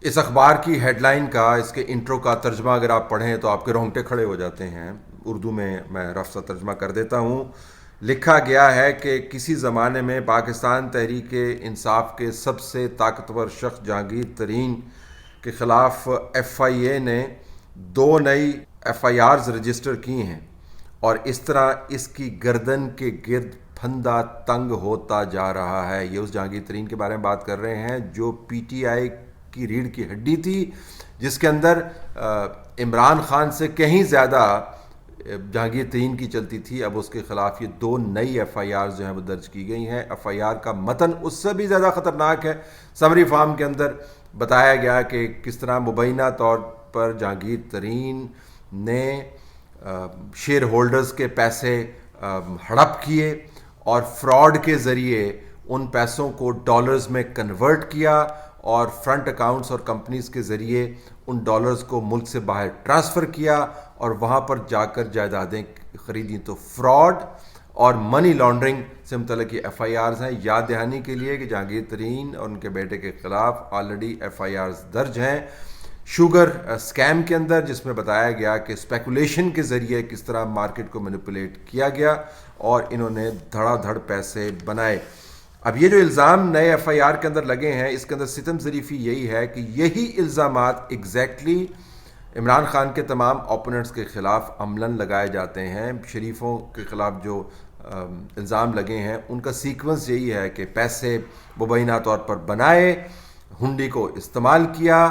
اس اخبار کی head line کا، اس کے انٹرو کا ترجمہ اگر آپ پڑھیں تو آپ کے رونگٹے کھڑے ہو جاتے ہیں. اردو میں رف سا ترجمہ کر دیتا ہوں. لکھا گیا ہے کہ کسی زمانے میں پاکستان تحریک انصاف کے سب سے طاقتور شخص جہانگیر ترین کے خلاف ایف آئی اے نے 2 نئی ایف آئی آرز رجسٹر کی ہیں، اور اس طرح اس کی گردن کے گرد پھندا تنگ ہوتا جا رہا ہے. یہ اس جہانگیر ترین کے بارے میں بات کر رہے ہیں جو پی ٹی آئی کی ریڑھ کی ہڈی تھی، جس کے اندر عمران خان سے کہیں زیادہ جہانگیر ترین کی چلتی تھی. اب اس کے خلاف یہ 2 نئی ایف آئی آر جو ہیں وہ درج کی گئی ہیں. ایف آئی آر کا متن اس سے بھی زیادہ خطرناک ہے. سمری فارم کے اندر بتایا گیا کہ کس طرح مبینہ طور پر جہانگیر ترین نے شیئر ہولڈرز کے پیسے ہڑپ کیے اور فراڈ کے ذریعے ان پیسوں کو ڈالرز میں کنورٹ کیا، اور فرنٹ اکاؤنٹس اور کمپنیز کے ذریعے ان ڈالرز کو ملک سے باہر ٹرانسفر کیا اور وہاں پر جا کر جائیدادیں خریدیں. تو فراڈ اور منی لانڈرنگ سے متعلق یہ ایف آئی آرز ہیں. یاد دہانی کے لیے کہ جہانگیر ترین اور ان کے بیٹے کے خلاف آلریڈی ایف آئی آرز درج ہیں شوگر اسکیم کے اندر، جس میں بتایا گیا کہ اسپیکولیشن کے ذریعے کس طرح مارکیٹ کو مینیپولیٹ کیا گیا اور انہوں نے دھڑا دھڑ پیسے بنائے. اب یہ جو الزام نئے ایف آئی آر کے اندر لگے ہیں، اس کے اندر ستم ظریفی یہی ہے کہ یہی الزامات ایگزیکٹلی عمران خان کے تمام اوپوننٹس کے خلاف عملاً لگائے جاتے ہیں. شریفوں کے خلاف جو الزام لگے ہیں ان کا سیکوینس یہی ہے کہ پیسے مبینہ طور پر بنائے، ہنڈی کو استعمال کیا،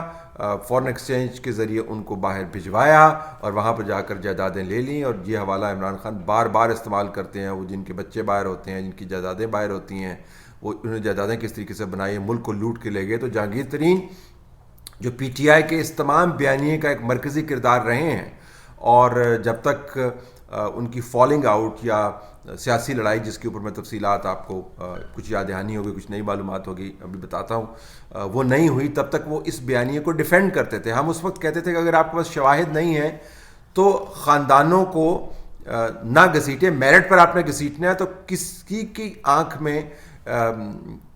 فورن ایکسچینج کے ذریعے ان کو باہر بھجوایا اور وہاں پر جا کر جائیدادیں لے لیں. اور یہ حوالہ عمران خان بار بار استعمال کرتے ہیں. وہ جن کے بچے باہر ہوتے ہیں، جن کی جائیدادیں باہر ہوتی ہیں، وہ انہوں نے جائیدادیں کس طریقے سے بنائی، ملک کو لوٹ کے لے گئے. تو جہانگیر ترین جو پی ٹی آئی کے اس تمام بیانیے کا ایک مرکزی کردار رہے ہیں، اور جب تک ان کی فالنگ آؤٹ یا سیاسی لڑائی، جس کے اوپر میں تفصیلات آپ کو کچھ یاد دہانی ہوگی، کچھ نئی معلومات ہوگی، ابھی بتاتا ہوں، وہ نہیں ہوئی، تب تک وہ اس بیانیے کو ڈیفینڈ کرتے تھے. ہم اس وقت کہتے تھے کہ اگر آپ کے پاس شواہد نہیں ہیں تو خاندانوں کو نہ گھسیٹیں. میرٹ پر آپ نے گھسیٹنا ہے تو کسی کی آنکھ میں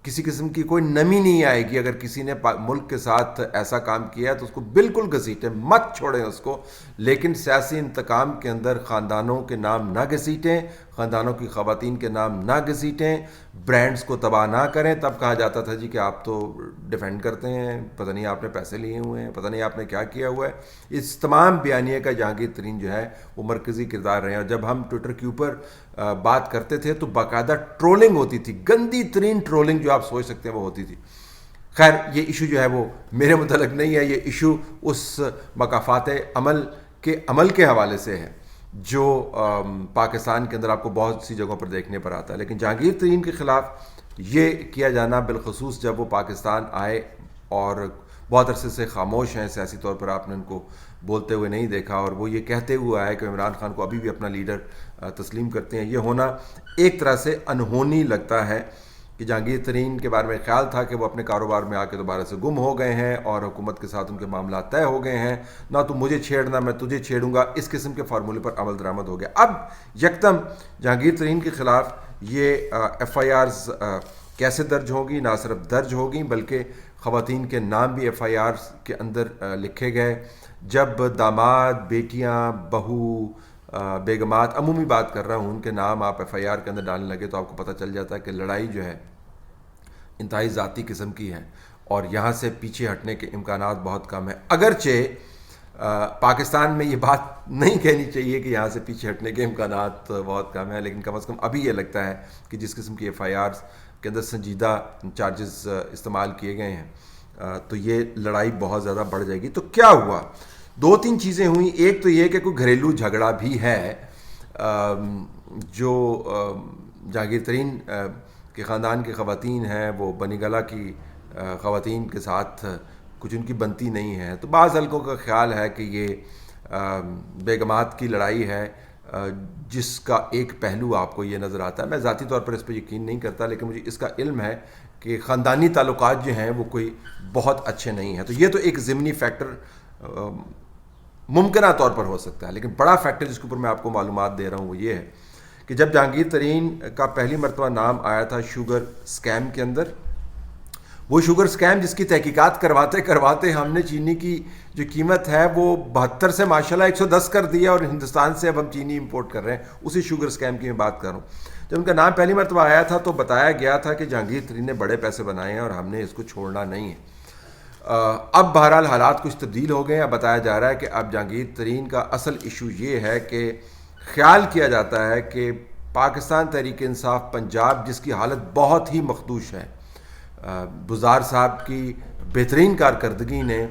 کسی قسم کی کوئی نمی نہیں آئے گی. اگر کسی نے ملک کے ساتھ ایسا کام کیا ہے تو اس کو بالکل گھسیٹیں، مت چھوڑیں اس کو. لیکن سیاسی انتقام کے اندر خاندانوں کے نام نہ گھسیٹیں، خاندانوں کی خواتین کے نام نہ گھسیٹیں، برانڈز کو تباہ نہ کریں. تب کہا جاتا تھا جی کہ آپ تو ڈیفینڈ کرتے ہیں، پتہ نہیں آپ نے پیسے لیے ہوئے ہیں، پتہ نہیں آپ نے کیا کیا ہوا ہے. اس تمام بیانیے کا جہانگیر ترین جو ہے وہ مرکزی کردار رہے ہیں. اور جب ہم ٹویٹر کے اوپر بات کرتے تھے تو باقاعدہ ٹرولنگ ہوتی تھی، گندی ترین ٹرولنگ جو آپ سوچ سکتے ہیں وہ ہوتی تھی. خیر یہ ایشو جو ہے وہ میرے متعلق نہیں ہے، یہ ایشو اس مقافات عمل کے حوالے سے ہے جو پاکستان کے اندر آپ کو بہت سی جگہوں پر دیکھنے پر آتا ہے. لیکن جہانگیر ترین کے خلاف یہ کیا جانا، بالخصوص جب وہ پاکستان آئے اور بہت عرصے سے خاموش ہیں، سیاسی طور پر آپ نے ان کو بولتے ہوئے نہیں دیکھا، اور وہ یہ کہتے ہوئے آئے کہ عمران خان کو ابھی بھی اپنا لیڈر تسلیم کرتے ہیں. یہ ہونا ایک طرح سے انہونی لگتا ہے کہ جہانگیر ترین کے بارے میں خیال تھا کہ وہ اپنے کاروبار میں آ کے دوبارہ سے گم ہو گئے ہیں اور حکومت کے ساتھ ان کے معاملات طے ہو گئے ہیں، نہ تو مجھے چھیڑنا میں تجھے چھیڑوں گا، اس قسم کے فارمولے پر عمل درآمد ہو گیا. اب یکدم جہانگیر ترین کے خلاف یہ ایف آئی آرز کیسے درج ہوگی؟ نہ صرف درج ہوگی بلکہ خواتین کے نام بھی ایف آئی آرز کے اندر لکھے گئے. جب داماد، بیٹیاں، بہو، بیگمات، عمومی بات کر رہا ہوں، ان کے نام آپ ایف آئی آر کے اندر ڈالنے لگے تو آپ کو پتہ چل جاتا ہے کہ لڑائی جو ہے انتہائی ذاتی قسم کی ہے اور یہاں سے پیچھے ہٹنے کے امکانات بہت کم ہیں. اگرچہ پاکستان میں یہ بات نہیں کہنی چاہیے کہ یہاں سے پیچھے ہٹنے کے امکانات بہت کم ہیں، لیکن کم از کم ابھی یہ لگتا ہے کہ جس قسم کی ایف آئی آرز کے اندر سنجیدہ چارجز استعمال کیے گئے ہیں تو یہ لڑائی بہت زیادہ بڑھ جائے گی. تو کیا ہوا؟ 2-3 چیزیں ہوئیں. ایک تو یہ کہ کوئی گھریلو جھگڑا بھی ہے جو جہانگیر ترین کے خاندان کی خواتین ہیں، وہ بنی گلہ کی خواتین کے ساتھ کچھ ان کی بنتی نہیں ہے. تو بعض حلقوں کا خیال ہے کہ یہ بیگمات کی لڑائی ہے جس کا ایک پہلو آپ کو یہ نظر آتا ہے. میں ذاتی طور پر اس پہ یقین نہیں کرتا، لیکن مجھے اس کا علم ہے کہ خاندانی تعلقات جو ہیں وہ کوئی بہت اچھے نہیں ہیں. تو یہ تو ایک ضمنی فیکٹر ممکنہ طور پر ہو سکتا ہے، لیکن بڑا فیکٹر جس کے اوپر میں آپ کو معلومات دے رہا ہوں وہ یہ ہے کہ جب جہانگیر ترین کا پہلی مرتبہ نام آیا تھا شوگر اسکیم کے اندر، وہ شوگر اسکیم جس کی تحقیقات کرواتے کرواتے ہم نے چینی کی جو قیمت ہے وہ 72 سے ماشاءاللہ 110 کر دیا، اور ہندوستان سے اب ہم چینی امپورٹ کر رہے ہیں، اسی شوگر اسکیم کی میں بات کر رہا ہوں۔ جب ان کا نام پہلی مرتبہ آیا تھا تو بتایا گیا تھا کہ جہانگیر ترین نے بڑے پیسے بنائے ہیں اور ہم نے اس کو چھوڑنا نہیں ہے۔ اب بہرحال حالات کچھ تبدیل ہو گئے ہیں۔ اب بتایا جا رہا ہے کہ اب جہانگیر ترین کا اصل ایشو یہ ہے کہ خیال کیا جاتا ہے کہ پاکستان تحریک انصاف پنجاب، جس کی حالت بہت ہی مخدوش ہے، بزار صاحب کی بہترین کارکردگی نے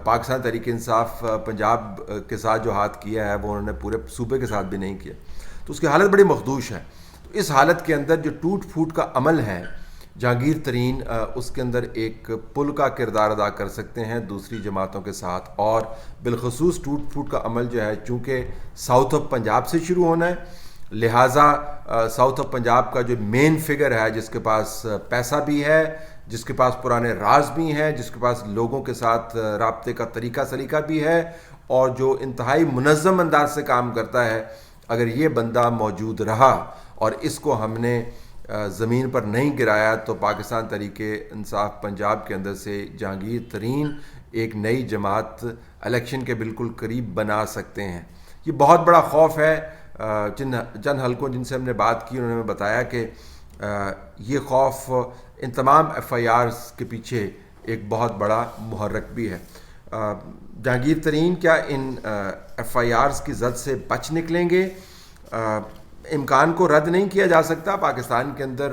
پاکستان تحریک انصاف پنجاب کے ساتھ جو ہاتھ کیا ہے وہ انہوں نے پورے صوبے کے ساتھ بھی نہیں کیا، تو اس کی حالت بڑی مخدوش ہے۔ تو اس حالت کے اندر جو ٹوٹ پھوٹ کا عمل ہے، جہانگیر ترین اس کے اندر ایک پل کا کردار ادا کر سکتے ہیں دوسری جماعتوں کے ساتھ، اور بالخصوص ٹوٹ پھوٹ کا عمل جو ہے چونکہ ساؤتھ آف پنجاب سے شروع ہونا ہے، لہٰذا ساؤتھ آف پنجاب کا جو مین فگر ہے، جس کے پاس پیسہ بھی ہے، جس کے پاس پرانے راز بھی ہیں، جس کے پاس لوگوں کے ساتھ رابطے کا طریقہ سلیقہ بھی ہے، اور جو انتہائی منظم انداز سے کام کرتا ہے، اگر یہ بندہ موجود رہا اور اس کو ہم نے زمین پر نہیں گرایا تو پاکستان تحریک انصاف پنجاب کے اندر سے جہانگیر ترین ایک نئی جماعت الیکشن کے بالکل قریب بنا سکتے ہیں۔ یہ بہت بڑا خوف ہے۔ چند حلقوں جن سے ہم نے بات کی انہوں نے ہمیں بتایا کہ یہ خوف ان تمام ایف آئی آرز کے پیچھے ایک بہت بڑا محرک بھی ہے۔ جہانگیر ترین کیا ان ایف آئی آرز کی زد سے بچ نکلیں گے؟ امکان کو رد نہیں کیا جا سکتا۔ پاکستان کے اندر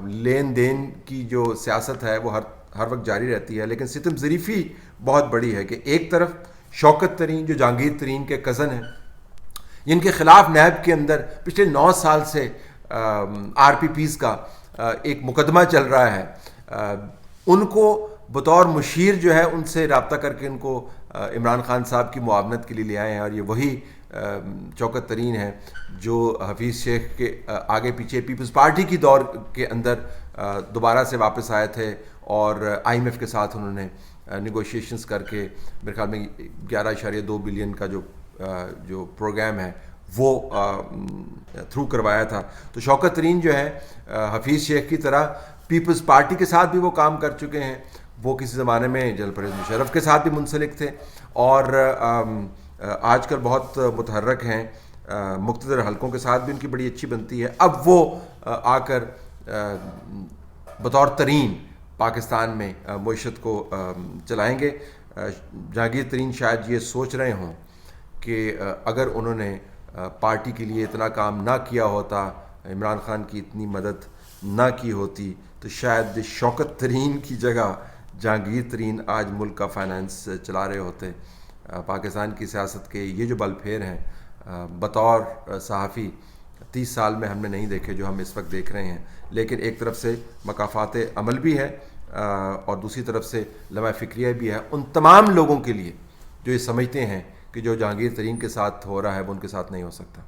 لین دین کی جو سیاست ہے وہ ہر وقت جاری رہتی ہے، لیکن ستم ظریفی بہت بڑی ہے کہ ایک طرف شوکت ترین جو جہانگیر ترین کے کزن ہیں، جن کے خلاف نیب کے اندر پچھلے 9 سال سے آر پی پیز کا ایک مقدمہ چل رہا ہے، ان کو بطور مشیر جو ہے ان سے رابطہ کر کے ان کو عمران خان صاحب کی معاونت کے لیے لے آئے ہیں، اور یہ وہی شوکت ترین ہے جو حفیظ شیخ کے آگے پیچھے پیپلز پارٹی کی دور کے اندر دوبارہ سے واپس آئے تھے، اور آئی ایم ایف کے ساتھ انہوں نے نیگوشیشنز کر کے میرے خیال میں 11.2 بلین کا جو پروگرام ہے وہ تھرو کروایا تھا۔ تو شوکت ترین جو ہے حفیظ شیخ کی طرح پیپلز پارٹی کے ساتھ بھی وہ کام کر چکے ہیں، وہ کسی زمانے میں جنرل پرویز مشرف کے ساتھ بھی منسلک تھے، اور آج کل بہت متحرک ہیں، مقتدر حلقوں کے ساتھ بھی ان کی بڑی اچھی بنتی ہے۔ اب وہ آ کر بطور ترین پاکستان میں معیشت کو چلائیں گے۔ جہانگیر ترین شاید یہ سوچ رہے ہوں کہ اگر انہوں نے پارٹی کے لیے اتنا کام نہ کیا ہوتا، عمران خان کی اتنی مدد نہ کی ہوتی، تو شاید شوکت ترین کی جگہ جہانگیر ترین آج ملک کا فائنانس چلا رہے ہوتے۔ پاکستان کی سیاست کے یہ جو بل پھیر ہیں بطور صحافی 30 سال میں ہم نے نہیں دیکھے جو ہم اس وقت دیکھ رہے ہیں، لیکن ایک طرف سے مقافات عمل بھی ہے اور دوسری طرف سے لمحہ فکریہ بھی ہے ان تمام لوگوں کے لیے جو یہ سمجھتے ہیں کہ جو جہانگیر ترین کے ساتھ ہو رہا ہے وہ ان کے ساتھ نہیں ہو سکتا۔